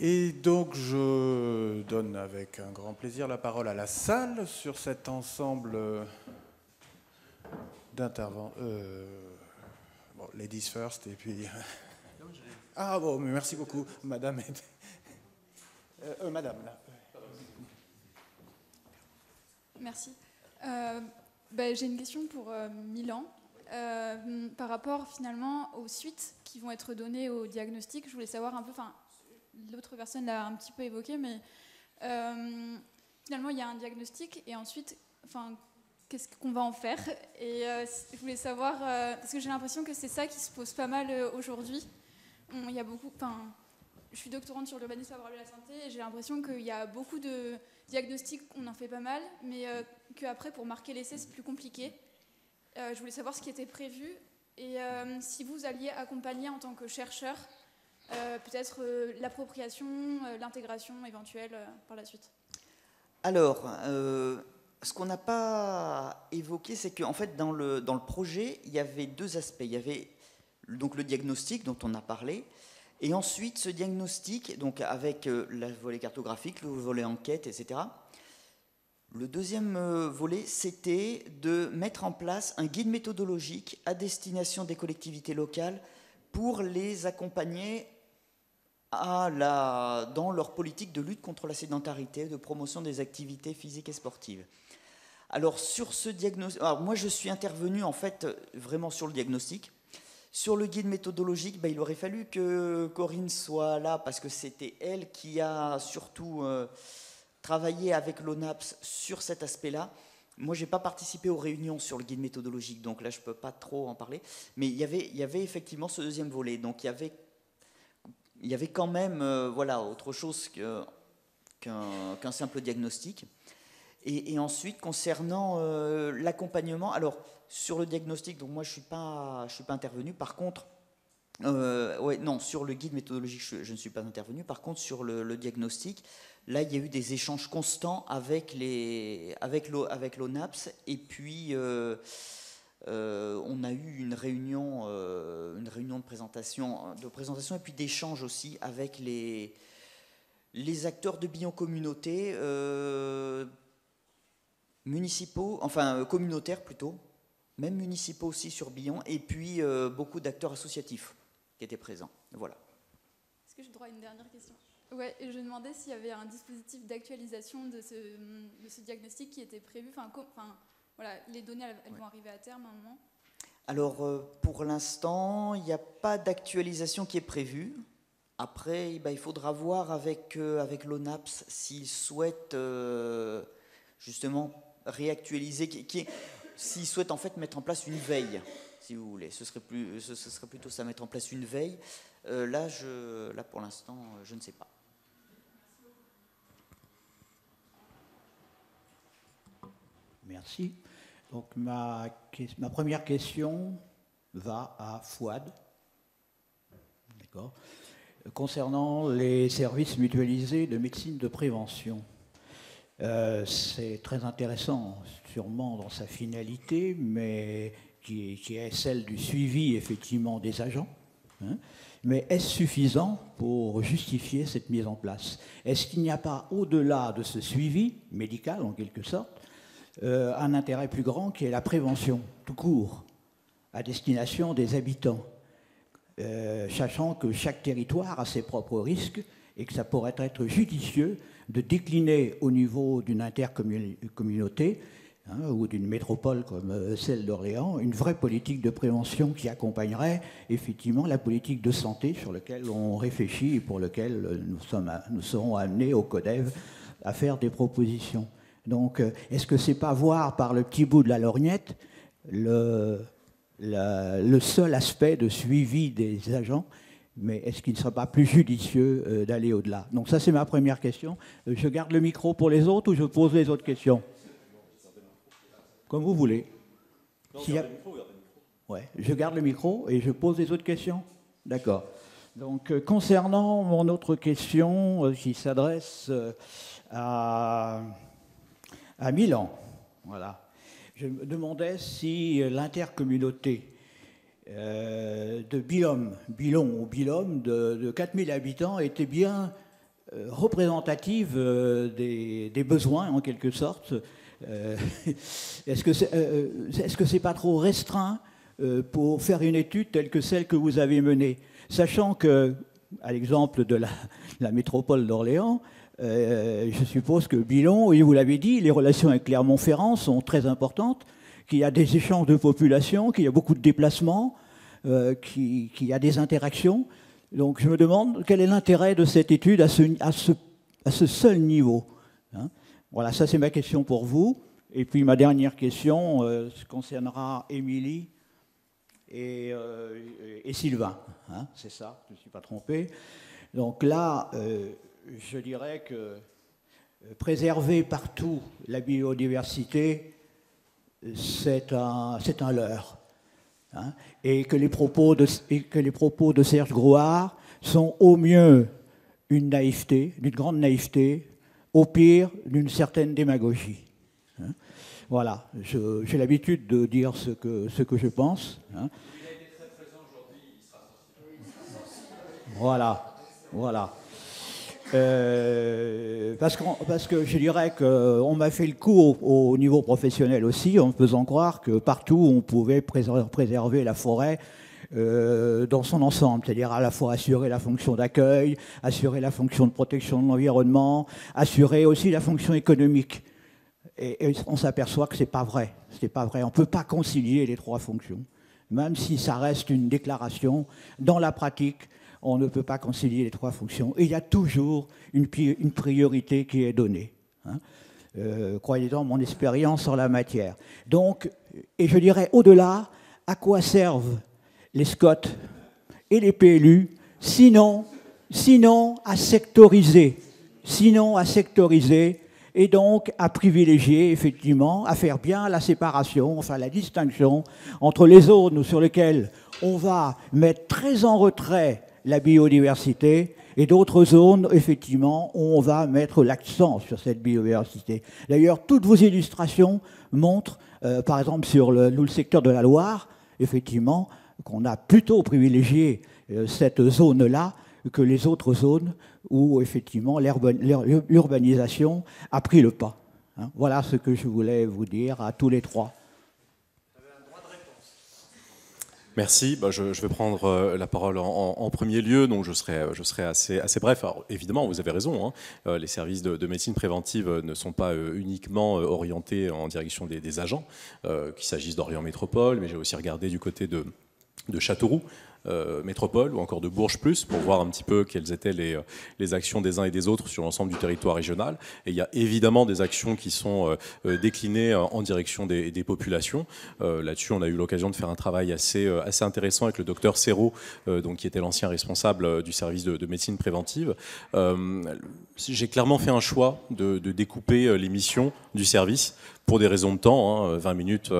Et donc, je donne avec un grand plaisir la parole à la salle sur cet ensemble d'interventions. Bon, ladies first, et puis... Ah bon, mais merci beaucoup, madame. Madame, là. Merci. J'ai une question pour Milan. Par rapport finalement aux suites qui vont être données au diagnostic, je voulais savoir un peu, l'autre personne l'a un petit peu évoqué, mais finalement il y a un diagnostic et ensuite, qu'est-ce qu'on va en faire? Et je voulais savoir, parce que j'ai l'impression que c'est ça qui se pose pas mal aujourd'hui. Il y a beaucoup, je suis doctorante sur l'urbanisme favorable à la santé et j'ai l'impression qu'il y a beaucoup de diagnostics, on en fait pas mal, mais qu'après pour marquer l'essai c'est plus compliqué. Je voulais savoir ce qui était prévu et si vous alliez accompagner en tant que chercheur peut-être l'appropriation, l'intégration éventuelle par la suite. Alors, ce qu'on n'a pas évoqué, c'est qu'en fait, dans le projet, il y avait deux aspects. Il y avait donc le diagnostic dont on a parlé, et ensuite ce diagnostic, donc avec le volet cartographique, le volet enquête, etc. Le deuxième volet, c'était de mettre en place un guide méthodologique à destination des collectivités locales pour les accompagner dans leur politique de lutte contre la sédentarité, de promotion des activités physiques et sportives. Alors sur ce diagnostic, moi je suis intervenu en fait vraiment sur le diagnostic. Sur le guide méthodologique, il aurait fallu que Corinne soit là parce que c'était elle qui a surtout travaillé avec l'ONAPS sur cet aspect-là. Moi, je n'ai pas participé aux réunions sur le guide méthodologique, donc là, je ne peux pas trop en parler. Mais il y avait effectivement ce deuxième volet. Donc, il y avait quand même autre chose qu'un simple diagnostic. Et ensuite, concernant l'accompagnement, alors, sur le diagnostic, donc moi, je suis pas intervenu. Par contre, sur le guide méthodologique, je ne suis pas intervenu. Par contre, sur le diagnostic, là, il y a eu des échanges constants avec l'ONAPS, et puis on a eu une réunion de présentation et puis d'échange aussi avec les acteurs de Billon Communauté, municipaux, communautaires plutôt, même municipaux aussi sur Billon, et puis beaucoup d'acteurs associatifs qui étaient présents. Voilà. Est-ce que j'ai droit à une dernière question? Ouais, et je me demandais s'il y avait un dispositif d'actualisation de ce diagnostic qui était prévu. Les données elles vont arriver à terme à un moment. Alors, pour l'instant, il n'y a pas d'actualisation qui est prévue. Après, il faudra voir avec l'ONAPS s'ils souhaitent justement réactualiser, s'ils souhaitent en fait mettre en place une veille, si vous voulez. Ce serait plutôt ça, mettre en place une veille. Là, pour l'instant, je ne sais pas. Merci. Donc ma première question va à Fouad. D'accord. Concernant les services mutualisés de médecine de prévention. C'est très intéressant, sûrement dans sa finalité, mais qui est celle du suivi effectivement des agents. Mais est-ce suffisant pour justifier cette mise en place? Est-ce qu'il n'y a pas, au-delà de ce suivi médical, en quelque sorte, un intérêt plus grand qui est la prévention, tout court, à destination des habitants, sachant que chaque territoire a ses propres risques et que ça pourrait être judicieux de décliner au niveau d'une intercommunauté ou d'une métropole comme celle d'Orléans, une vraie politique de prévention qui accompagnerait effectivement la politique de santé sur laquelle on réfléchit et pour laquelle nous serons amenés au CODEV à faire des propositions. Donc, est-ce que c'est pas voir par le petit bout de la lorgnette le seul aspect de suivi des agents, mais est-ce qu'il ne serait pas plus judicieux d'aller au-delà? Donc ça, c'est ma première question. Je garde le micro pour les autres ou je pose les autres questions? Comme vous voulez. Ouais, je garde le micro et je pose les autres questions. D'accord. Donc, concernant mon autre question qui s'adresse à Milan, voilà. Je me demandais si l'intercommunauté de Billon ou Billom de 4000 habitants était bien représentative des besoins, en quelque sorte. Est-ce que c'est pas trop restreint pour faire une étude telle que celle que vous avez menée, sachant que, à l'exemple de la métropole d'Orléans, je suppose que Billon, et vous l'avez dit, les relations avec Clermont-Ferrand sont très importantes, qu'il y a des échanges de population, qu'il y a beaucoup de déplacements, qu'il y a des interactions. Donc je me demande quel est l'intérêt de cette étude à ce seul niveau, hein. Voilà, ça c'est ma question pour vous. Et puis ma dernière question concernera Émilie et Sylvain, hein, c'est ça, je ne suis pas trompé. Donc là, je dirais que préserver partout la biodiversité, c'est un leurre. Hein, et que les propos de Serge Grouard sont au mieux une naïveté, d'une grande naïveté, au pire d'une certaine démagogie. Hein, voilà, j'ai l'habitude de dire ce que je pense. Hein. Il a été très présent aujourd'hui, il sera sorti. Voilà. Parce que je dirais qu'on m'a fait le coup au niveau professionnel aussi, en me faisant croire que partout on pouvait préserver la forêt dans son ensemble, c'est-à-dire à la fois assurer la fonction d'accueil, assurer la fonction de protection de l'environnement, assurer aussi la fonction économique. Et on s'aperçoit que c'est pas vrai. C'est pas vrai. On ne peut pas concilier les trois fonctions, même si ça reste une déclaration. Dans la pratique, on ne peut pas concilier les trois fonctions. Et il y a toujours une priorité qui est donnée. Hein. Croyez-en mon expérience en la matière. Donc, et je dirais au-delà, à quoi servent les SCOT et les PLU, sinon à sectoriser. Et donc à privilégier, effectivement, à faire bien la séparation, enfin la distinction entre les zones sur lesquelles on va mettre très en retrait la biodiversité et d'autres zones, effectivement, où on va mettre l'accent sur cette biodiversité. D'ailleurs, toutes vos illustrations montrent, par exemple, sur le secteur de la Loire, effectivement, qu'on a plutôt privilégié cette zone-là que les autres zones où, effectivement, l'urbanisation a pris le pas. Hein, voilà ce que je voulais vous dire à tous les trois. Merci. Je vais prendre la parole en premier lieu, donc je serai assez bref. Alors, évidemment, vous avez raison, hein, les services de médecine préventive ne sont pas uniquement orientés en direction des agents, qu'il s'agisse d'Orléans Métropole, mais j'ai aussi regardé du côté de Châteauroux Métropole ou encore de Bourges Plus pour voir un petit peu quelles étaient les actions des uns et des autres sur l'ensemble du territoire régional. Et il y a évidemment des actions qui sont déclinées en direction des populations. Là-dessus, on a eu l'occasion de faire un travail assez intéressant avec le docteur Serrault, donc qui était l'ancien responsable du service de médecine préventive. J'ai clairement fait un choix de découper les missions du service pour des raisons de temps, hein, 20 minutes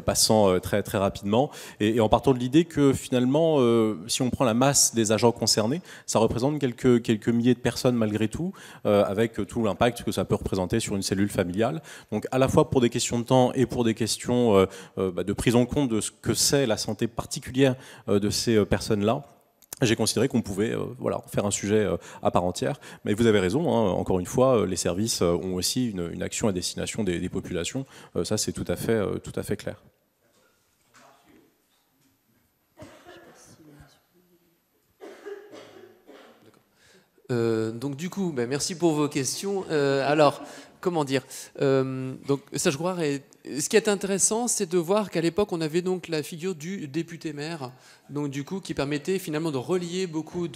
passant très, très rapidement, et en partant de l'idée que finalement, si on prend la masse des agents concernés, ça représente quelques milliers de personnes malgré tout, avec tout l'impact que ça peut représenter sur une cellule familiale. Donc à la fois pour des questions de temps et pour des questions de prise en compte de ce que c'est la santé particulière de ces personnes-là, j'ai considéré qu'on pouvait faire un sujet à part entière. Mais vous avez raison, hein, encore une fois, les services ont aussi une action à destination des populations. Ça, c'est tout à fait clair. Donc du coup, merci pour vos questions. Alors, comment dire, donc Serge Grouard ce qui est intéressant, c'est de voir qu'à l'époque, on avait donc la figure du député-maire, donc du coup, qui permettait finalement de relier beaucoup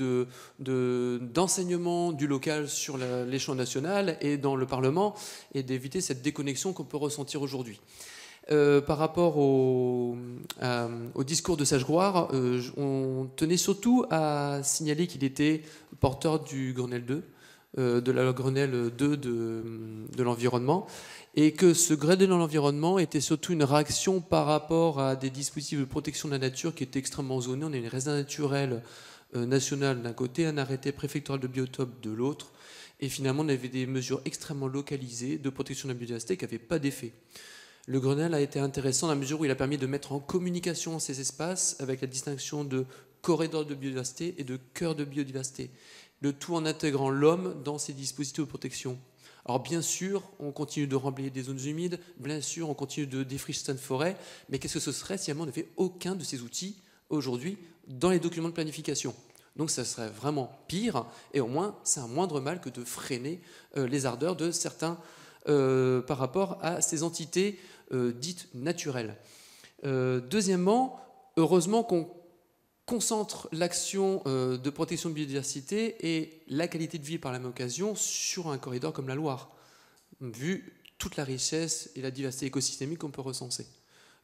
d'enseignements du local sur l'échelon national et dans le Parlement, et d'éviter cette déconnexion qu'on peut ressentir aujourd'hui. Par rapport au discours de Serge Grouard, on tenait surtout à signaler qu'il était porteur du Grenelle 2, de la Grenelle 2 de l'environnement, et que ce Grenelle de l'environnement était surtout une réaction par rapport à des dispositifs de protection de la nature qui étaient extrêmement zonés. On a une réserve naturelle nationale d'un côté, un arrêté préfectoral de biotope de l'autre, et finalement on avait des mesures extrêmement localisées de protection de la biodiversité qui n'avaient pas d'effet. Le Grenelle a été intéressant dans la mesure où il a permis de mettre en communication ces espaces avec la distinction de corridors de biodiversité et de cœur de biodiversité. le tout en intégrant l'homme dans ces dispositifs de protection. Alors bien sûr, on continue de remblayer des zones humides, bien sûr, on continue de défricher certaines forêts, mais qu'est-ce que ce serait si on n'avait aucun de ces outils aujourd'hui dans les documents de planification? Donc ça serait vraiment pire, et au moins c'est un moindre mal que de freiner les ardeurs de certains par rapport à ces entités dites naturelles. Deuxièmement, heureusement qu'on concentre l'action de protection de biodiversité et la qualité de vie par la même occasion sur un corridor comme la Loire, vu toute la richesse et la diversité écosystémique qu'on peut recenser.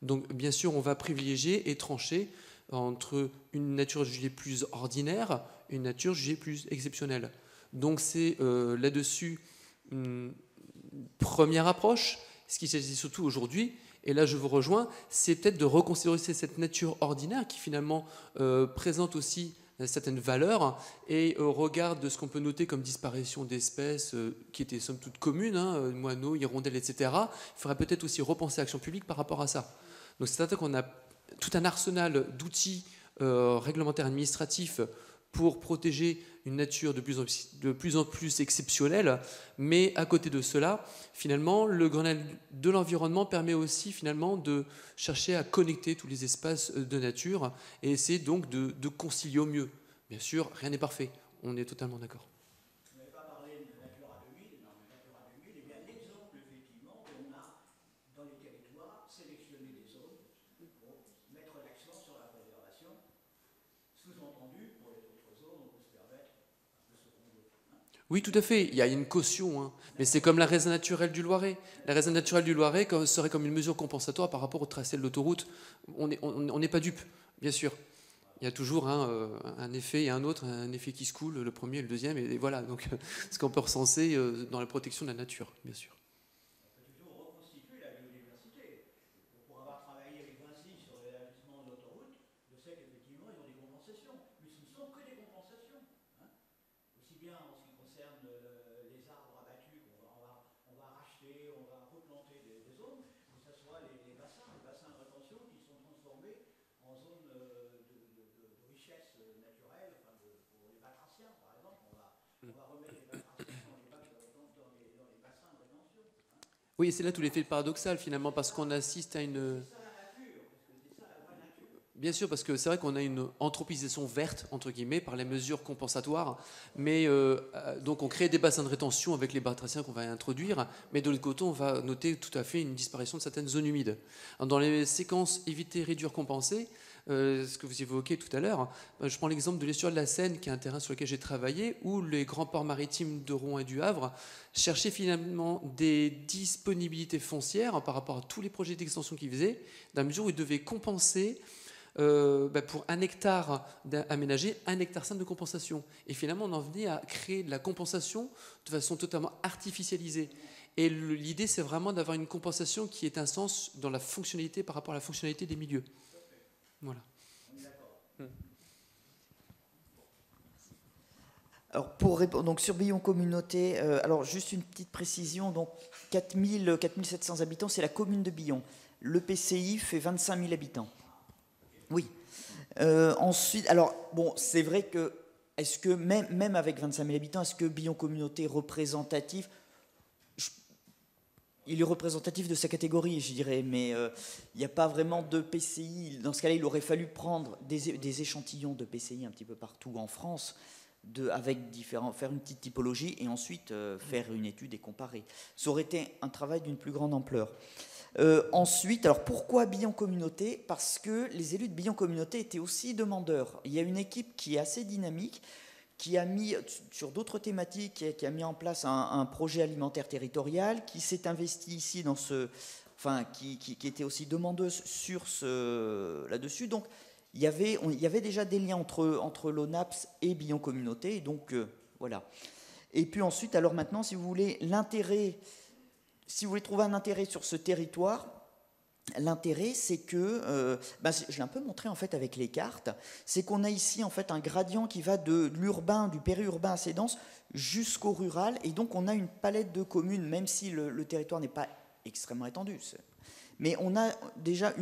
Donc bien sûr, on va privilégier et trancher entre une nature jugée plus ordinaire et une nature jugée plus exceptionnelle. Donc c'est là-dessus une première approche. Ce qui s'agit surtout aujourd'hui, et là je vous rejoins, c'est peut-être de reconsidérer cette nature ordinaire qui finalement présente aussi certaines valeurs, et au regard de ce qu'on peut noter comme disparition d'espèces qui étaient somme toute communes, moineaux, hirondelles, etc., il faudrait peut-être aussi repenser l'action publique par rapport à ça. Donc c'est certain qu'on a tout un arsenal d'outils réglementaires administratifs pour protéger une nature de plus en plus exceptionnelle, mais à côté de cela, finalement, le Grenelle de l'environnement permet aussi finalement de chercher à connecter tous les espaces de nature et essayer donc de concilier au mieux. Bien sûr, rien n'est parfait, on est totalement d'accord. Vous n'avez pas parlé de Natura 2000, non, mais Natura 2000, eh bien l'exemple effectivement qu'on a dans les territoires, sélectionner des zones pour mettre l'accent sur la préservation, sous-entendu pour les autres zones, on peut se permettre un peu second l'eau. Oui, tout à fait, il y a une caution, mais c'est comme la réserve naturelle du Loiret. La réserve naturelle du Loiret serait comme une mesure compensatoire par rapport au tracé de l'autoroute. On n'est pas dupe, bien sûr. Il y a toujours un effet et un autre, un effet qui se coule, le premier et le deuxième, et voilà, donc ce qu'on peut recenser dans la protection de la nature, bien sûr. On peut toujours reconstituer la biodiversité. Pour avoir travaillé avec Vinci sur l'élargissement de l'autoroute, je sais qu'effectivement ils ont des compensations, mais ce ne sont que des compensations. Aussi bien en ce qui concerne les arbres abattus qu'on va racheter, on va replanter des zones, que ce soit les bassins de rétention qui sont transformés en zones de richesse naturelle, enfin pour les batraciens par exemple, on va remettre les batraciens dans les bassins de rétention. Oui, c'est là tout l'effet paradoxal finalement, parce qu'on assiste à une... Bien sûr, parce que c'est vrai qu'on a une anthropisation verte, entre guillemets, par les mesures compensatoires, mais donc on crée des bassins de rétention avec les batraciens qu'on va introduire, mais de l'autre côté, on va noter tout à fait une disparition de certaines zones humides. Dans les séquences éviter, réduire, compenser, ce que vous évoquiez tout à l'heure, je prends l'exemple de l'estuaire de la Seine, qui est un terrain sur lequel j'ai travaillé, où les grands ports maritimes de Rouen et du Havre cherchaient finalement des disponibilités foncières par rapport à tous les projets d'extension qu'ils faisaient, dans la mesure où ils devaient compenser pour un hectare aménagé, 1,5 hectare de compensation. Et finalement, on en venait à créer de la compensation de façon totalement artificialisée. Et l'idée, c'est vraiment d'avoir une compensation qui ait un sens dans la fonctionnalité par rapport à la fonctionnalité des milieux. Voilà. Alors pour répondre donc sur Billon Communauté, alors juste une petite précision, donc 4700 habitants, c'est la commune de Billon. Le PCI fait 25 000 habitants. Oui. Ensuite, alors bon, c'est vrai que est-ce que même avec 25 000 habitants, est-ce que Billon Communauté est représentatif? Il est représentatif de sa catégorie, je dirais, mais il n'y a pas vraiment de PCI. Dans ce cas-là, il aurait fallu prendre des échantillons de PCI un petit peu partout en France, faire une petite typologie et ensuite faire une étude et comparer. Ça aurait été un travail d'une plus grande ampleur. Ensuite, alors pourquoi Billon Communauté? Parce que les élus de Billon Communauté étaient aussi demandeurs. Il y a une équipe qui est assez dynamique, qui a mis, sur d'autres thématiques, qui a mis en place un projet alimentaire territorial, qui s'est investi ici dans qui était aussi demandeuse sur là-dessus. Donc, il y avait déjà des liens entre l'ONAPS et Billon Communauté, donc voilà. Et puis ensuite, alors maintenant, si vous voulez trouver un intérêt sur ce territoire, l'intérêt, c'est que, je l'ai un peu montré en fait avec les cartes, c'est qu'on a ici en fait un gradient qui va de l'urbain, du périurbain assez dense, jusqu'au rural, et donc on a une palette de communes, même si le territoire n'est pas extrêmement étendu, Mais on a déjà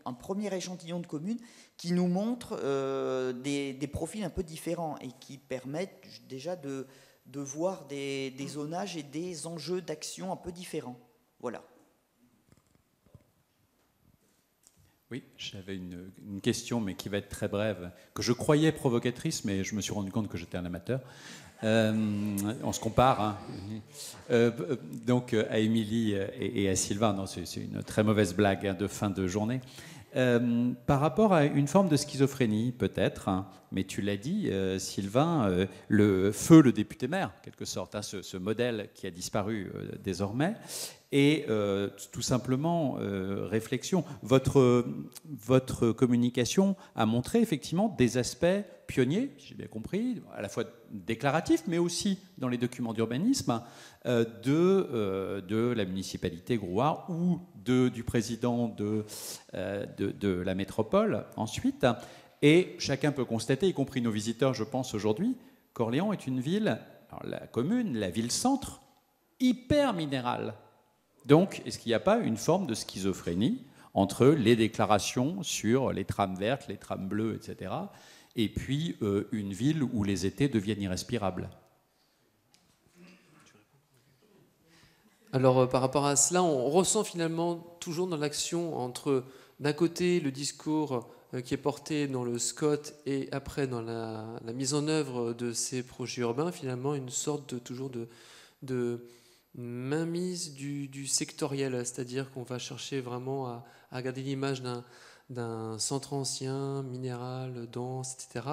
un premier échantillon de communes qui nous montre des profils un peu différents et qui permettent déjà de voir des zonages et des enjeux d'action un peu différents. Voilà. Oui, j'avais une question, mais qui va être très brève, que je croyais provocatrice, mais je me suis rendu compte que j'étais un amateur. On se compare. Hein. Donc, à Émilie et à Sylvain, non, c'est une très mauvaise blague, hein, de fin de journée. Par rapport à une forme de schizophrénie, peut-être, hein, mais tu l'as dit, Sylvain, le feu, le député-maire, en quelque sorte, hein, ce modèle qui a disparu désormais, et tout simplement, réflexion, votre communication a montré effectivement des aspects pionniers, si j'ai bien compris, à la fois déclaratifs, mais aussi dans les documents d'urbanisme, de la municipalité Grouard ou du président de la métropole ensuite. Et chacun peut constater, y compris nos visiteurs, je pense, aujourd'hui, qu'Orléans est une ville, alors la commune, la ville-centre, hyper minérale. Donc, est-ce qu'il n'y a pas une forme de schizophrénie entre les déclarations sur les trames vertes, les trames bleues, etc., et puis une ville où les étés deviennent irrespirables? Alors, par rapport à cela, on ressent finalement toujours dans l'action entre, d'un côté, le discours qui est porté dans le SCOT et après dans la mise en œuvre de ces projets urbains, finalement, une sorte toujours de mainmise du sectoriel, c'est-à-dire qu'on va chercher vraiment à garder l'image d'un centre ancien, minéral, dense, etc.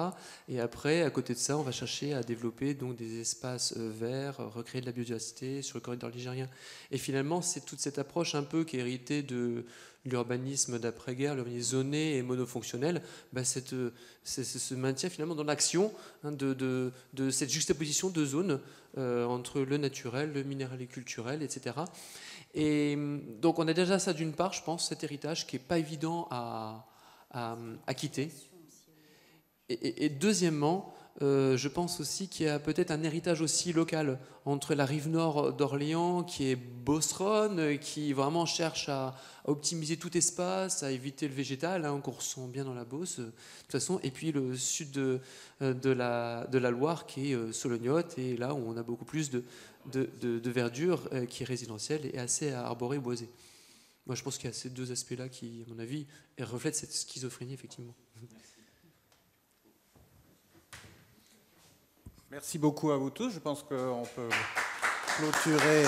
Et après, à côté de ça, on va chercher à développer donc des espaces verts, recréer de la biodiversité sur le corridor ligérien. Et finalement, c'est toute cette approche un peu qui est héritée de l'urbanisme d'après-guerre, l'urbanisme zoné et monofonctionnel, se maintient finalement dans l'action, hein, de cette juxtaposition de zones entre le naturel, le minéral et culturel, etc. Et donc on a déjà ça d'une part, je pense, cet héritage qui n'est pas évident à quitter. Et deuxièmement, je pense aussi qu'il y a peut-être un héritage aussi local entre la rive nord d'Orléans, qui est bosseronne, qui vraiment cherche à optimiser tout espace, à éviter le végétal, hein, qu'on ressent bien dans la Beauce, de toute façon, et puis le sud de la Loire, qui est solognote, et là où on a beaucoup plus de verdure, qui est résidentielle et assez arborée, boisée. Moi, je pense qu'il y a ces deux aspects-là qui, à mon avis, reflètent cette schizophrénie, effectivement. Merci beaucoup à vous tous. Je pense qu'on peut clôturer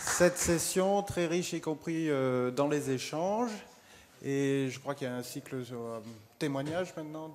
cette session très riche, y compris dans les échanges. Et je crois qu'il y a un cycle témoignage maintenant.